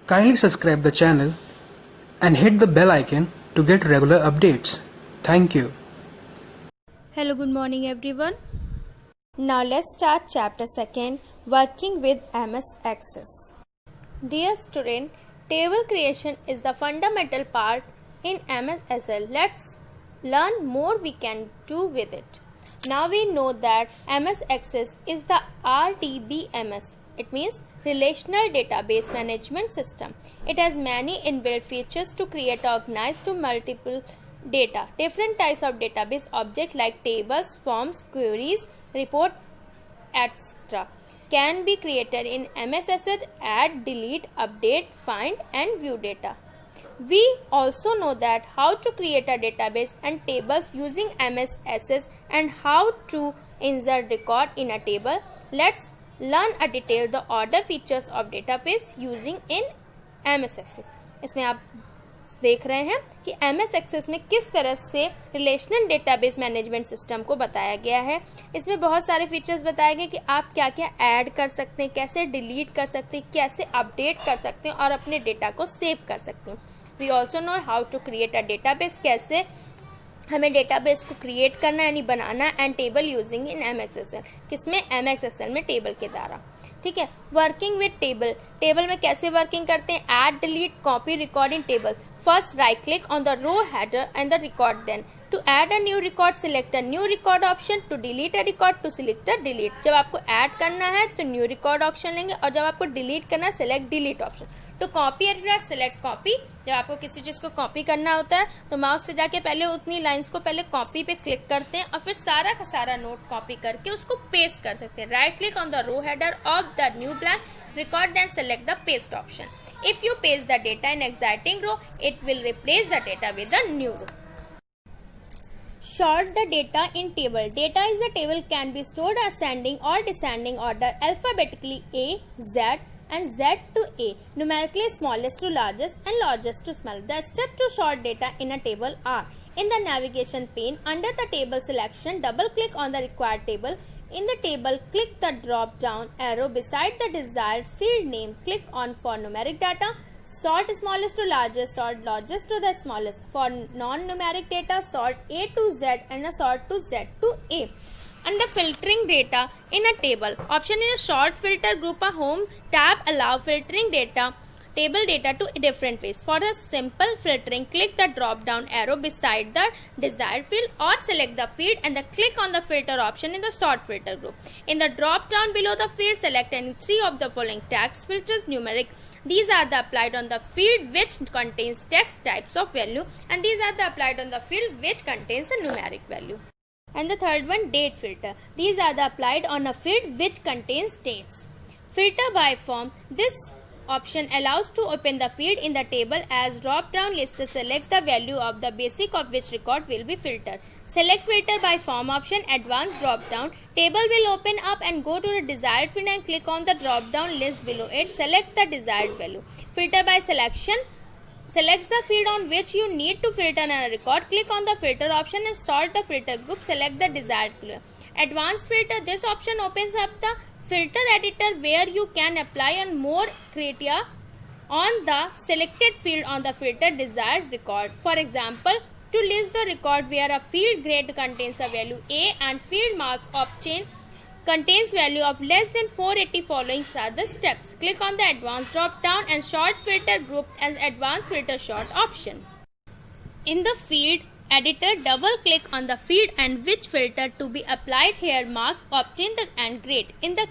Kindly subscribe the channel and hit the bell icon to get regular updates. Thank you. Hello, good morning everyone. Now let's start chapter 2, working with MS Access. Dear student, table creation is the fundamental part in MS Excel. Let's learn more we can do with it. Now we know that MS Access is the RDBMS. It means Relational Database Management System. It has many inbuilt features to create organized to multiple data. Different types of database objects like tables, forms, queries, report, etc. can be created in MS Access. Add, delete, update, find and view data. We also know that how to create a database and tables using MS Access and how to insert record in a table. Let's learn a detail the order features of database using in MS Access. इसमें आप देख रहे हैं कि MS Access में किस तरह से रिलेशनल डेटाबेस मैनेजमेंट सिस्टम को बताया गया है. इसमें बहुत सारे फीचर्स बताए गए कि आप क्या क्या ऐड कर सकते हैं, कैसे डिलीट कर सकते हैं, कैसे अपडेट कर सकते हैं और अपने डेटा को सेव कर सकते हैं. We also know how to create a database, कैसे हमें डेटाबेस को क्रिएट करना यानी बनाना, and table using in MS Excel. किसमें? MS Excel में टेबल के द्वारा. ठीक है. Working with table. टेबल में कैसे वर्किंग करते हैं? Add, delete, copy, record in table. First, right click on the row header and the record. Then, to add a new record, select a new record option. To delete a record, to select a delete. जब आपको add करना है तो new record option लेंगे और जब आपको delete करना है सेलेक्ट डिलीट ऑप्शन. तो कॉपी एडिटर सेलेक्ट कॉपी. जब आपको किसी चीज को कॉपी करना होता है तो माउस से जाके पहले उतनी लाइंस को पहले कॉपी पे क्लिक करते हैं और फिर सारा का सारा नोट कॉपी करके उसको पेस्ट कर सकते हैं. Right click on the row header of the new blank record, then select the paste option. If you paste the data in existing row, it will replace the data with the new row. Sort the data in table. Data is the table can be stored ascending or descending order alphabetically A, Z and Z to A, numerically smallest to largest and largest to smallest. The steps to sort data in a table are: in the navigation pane, under the table selection, double click on the required table. In the table, click the drop down arrow beside the desired field name. Click on for numeric data. Sort smallest to largest, sort largest to the smallest. For non-numeric data, sort A to Z and sort to Z to A. Under filtering data in a table, option in a sort filter group a home tab allow filtering table data to different ways. For a simple filtering, click the drop down arrow beside the desired field or select the field and then click on the filter option in the sort filter group. In the drop down below the field, select any three of the following tags filters numeric. These are the applied on the field which contains text types of value, and these are the applied on the field which contains the numeric value. And the third one, date filter. These are the applied on a field which contains dates. Filter by form. This option allows to open the field in the table as drop down list to select the value of the basic of which record will be filtered. Select filter by form option, advanced drop down. Table will open up and go to the desired field and click on the drop down list below it. Select the desired value. Filter by selection selects the field on which you need to filter a record. Click on the filter option and sort the filter group. Select the desired value. Advanced filter. This option opens up the filter editor where you can apply on more criteria on the selected field on the filter desired record. For example, to list the record where a field grade contains a value A and field marks obtained contains value of less than 480, following are the steps. Click on the advanced drop down and sort filter group as advanced filter sort option. In the field editor, double click on the field and which filter to be applied here, marks obtained and grade. In the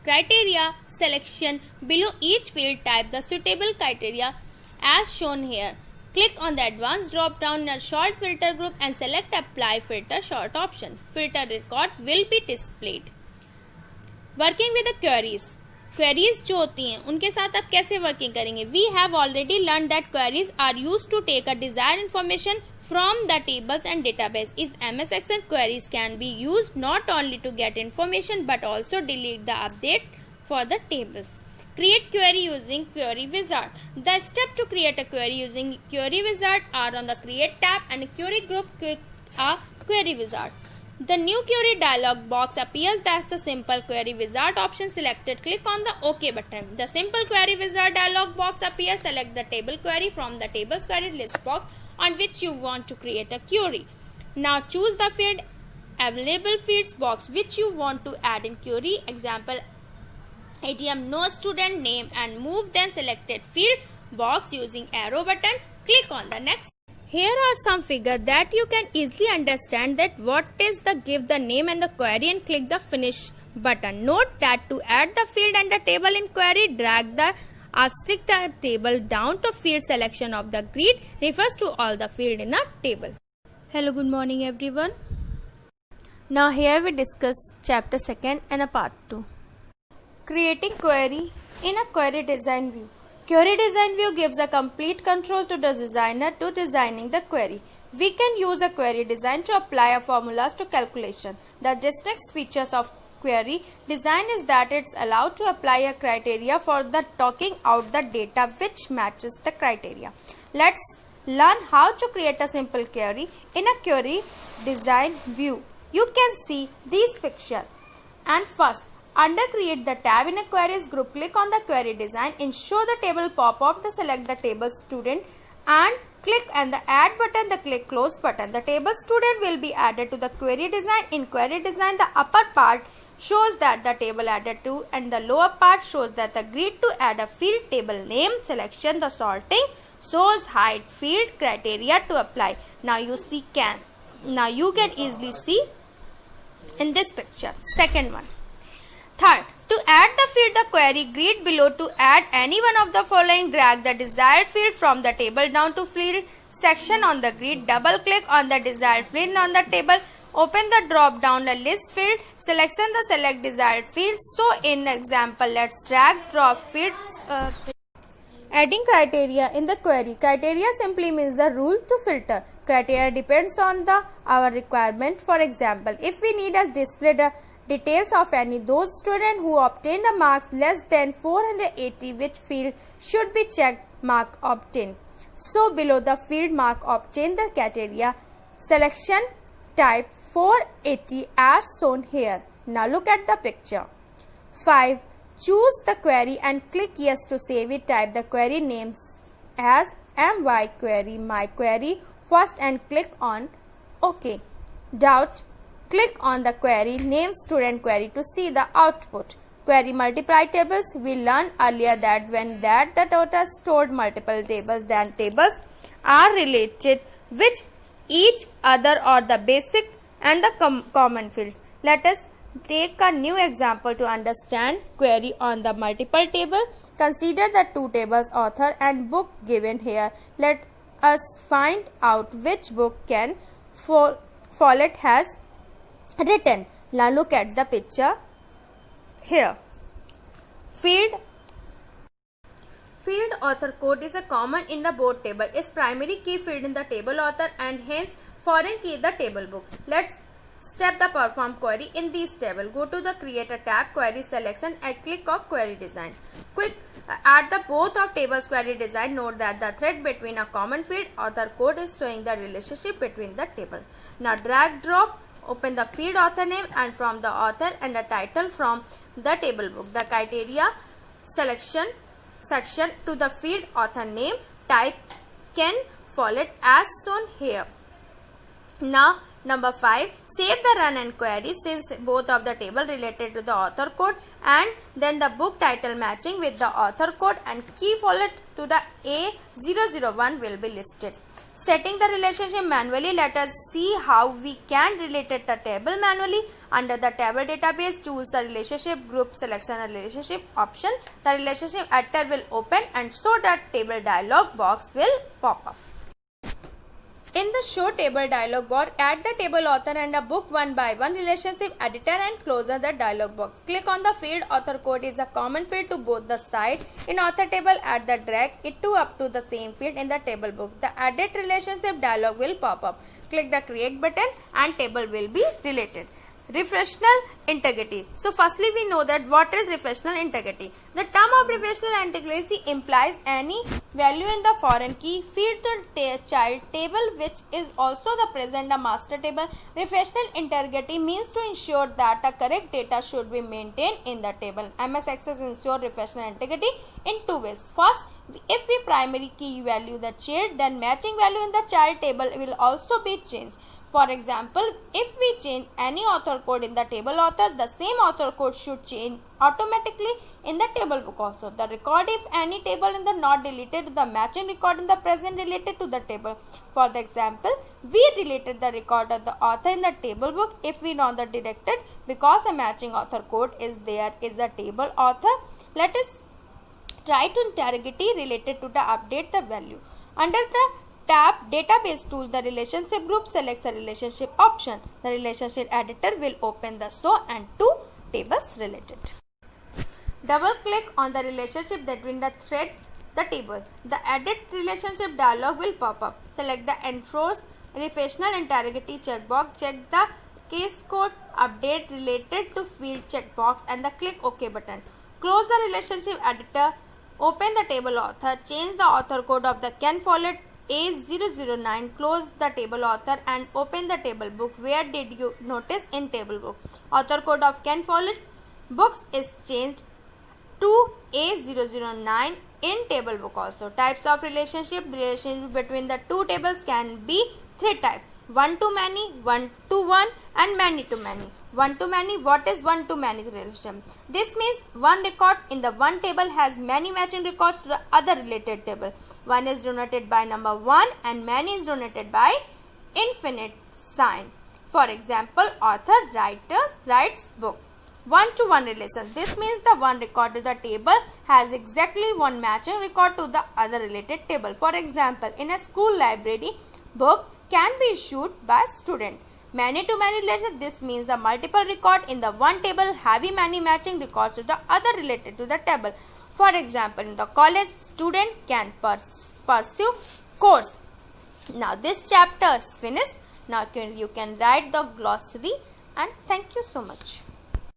criteria selection below each field, type the suitable criteria as shown here. Click on the advanced drop down and sort filter group and select apply filter sort option. Filter record will be displayed. Working with the queries. Queries जो होती हैं उनके साथ आप कैसे working करेंगे? We have already learn that queries are used to take a desired information from the tables and database. In MS Access, queries can be used not only to get information but also delete the update for the tables. Create query using Query Wizard. The steps to create a query using Query Wizard are on the Create tab and Query Group. Click a Query Wizard. The new query dialog box appears. That's the simple query wizard option selected. Click on the OK button. The simple query wizard dialog box appears. Select the table query from the tables query list box on which you want to create a query. Now choose the field available fields box which you want to add in query. Example ATM no student name, and move then selected field box using arrow button. Click on the next. Here are some figures that you can easily understand that what is the give the name and the query, and click the finish button. Note that to add the field and the table in query, drag the stick the table down to field selection of the grid refers to all the field in a table. Hello, good morning everyone. Now here we discuss chapter 2 and a part 2. Creating query in a query design view. Query design view gives a complete control to the designer to designing the query. We can use a query design to apply formulas to calculation. The distinct features of query design is that it's allowed to apply a criteria for the talking out the data which matches the criteria. Let's learn how to create a simple query in a query design view. You can see these pictures. And first, under create the tab in a queries group, click on the query design. In show the table pop-up, select the table student and click on the add button, the click close button. The table student will be added to the query design. In query design, the upper part shows that the table added to, and the lower part shows that the grid to add a field, table name, selection, the sorting, shows height, field, criteria to apply. Now you can easily see in this picture. Second one. Third, to add the field the query grid below, to add any one of the following, drag the desired field from the table down to field section on the grid, double click on the desired field on the table, open the drop down the list field, selection the select desired field. So in example, let's drag drop field. Adding criteria in the query. Criteria simply means the rule to filter. Criteria depends on our requirement. For example, if we need to display the details of any those students who obtained a marks less than 480, which field should be checked mark obtained. So below the field mark obtained, the criteria selection type 480 as shown here. Now look at the picture. 5. Choose the query and click yes to save it. Type the query names as my query, my query first and click on OK. Doubt, click on the query name student query to see the output. Query multiply tables. We learned earlier that when the data stored multiple tables, then tables are related with each other or the basic and the common fields. Let us take a new example to understand query on the multiple table. Consider the two tables, author and book given here. Let us find out which book can Follett has written. Now look at the picture here. Field author code is a common in the both table. Is primary key field in the table author and hence foreign key the table book. Let's step the perform query in this table. Go to the creator tab, query selection and click on query design. Quick add the both of tables query design. Note that the thread between a common field author code is showing the relationship between the table. Now drag drop, open the field author name and from the author and the title from the table book. The criteria selection section to the field author name, type Ken Follett as shown here. Now number 5, save the run and query since both of the table related to the author code and then the book title matching with the author code and key Follett to the A001 will be listed. Setting the relationship manually. Let us see how we can relate the table manually. Under the table database, choose a relationship group, selection a relationship option. The relationship editor will open and so that table dialog box will pop up. In the show table dialog box, add the table author and a book one by one, relationship editor and close the dialog box. Click on the field author code is a common field to both the side. In author table, add the drag it to up to the same field in the table book. The added relationship dialog will pop up. Click the create button and table will be related. Refractional integrity. So firstly we know that what is refractional integrity. The term of refractional integrity implies any value in the foreign key feed to the child table which is also the present the master table. Refractional integrity means to ensure that the correct data should be maintained in the table. MS Access ensure refractional integrity in two ways. First, if we primary key value the child, then matching value in the child table will also be changed. For example, if we change any author code in the table author, the same author code should change automatically in the table book also. The record if any table in the not deleted to the matching record in the present related to the table. For the example, we related the record of the author in the table book if we know the directed because a matching author code is there is the table author. Let us try to integrity related to the update the value. Under the tab database tool, the relationship group selects the relationship option. The relationship editor will open the show and two tables related. Double click on the relationship between the thread the table. The edit relationship dialog will pop up. Select the enforce refractional integrity checkbox. Check the case code update related to field checkbox and the click OK button. Close the relationship editor. Open the table author. Change the author code of the Ken Follett A009. Close the table author and open the table book. Where did you notice in table book? Author code of Ken Follett books is changed to A009 in table book also. Types of relationship. The relationship between the two tables can be three types. One to many, one to one and many to many. One to many. What is one to many relationship? This means one record in the one table has many matching records to the other related table. One is denoted by number 1 and many is denoted by infinite sign. For example, author writes book. One-to-one relation. This means the one record to the table has exactly one matching record to the other related table. For example, in a school library, book can be issued by student. Many-to-many relation. This means the multiple record in the one table have many matching records to the other related to the table. For example, in the college, student can pursue course. Now this chapter is finished. Now you can write the glossary and thank you so much.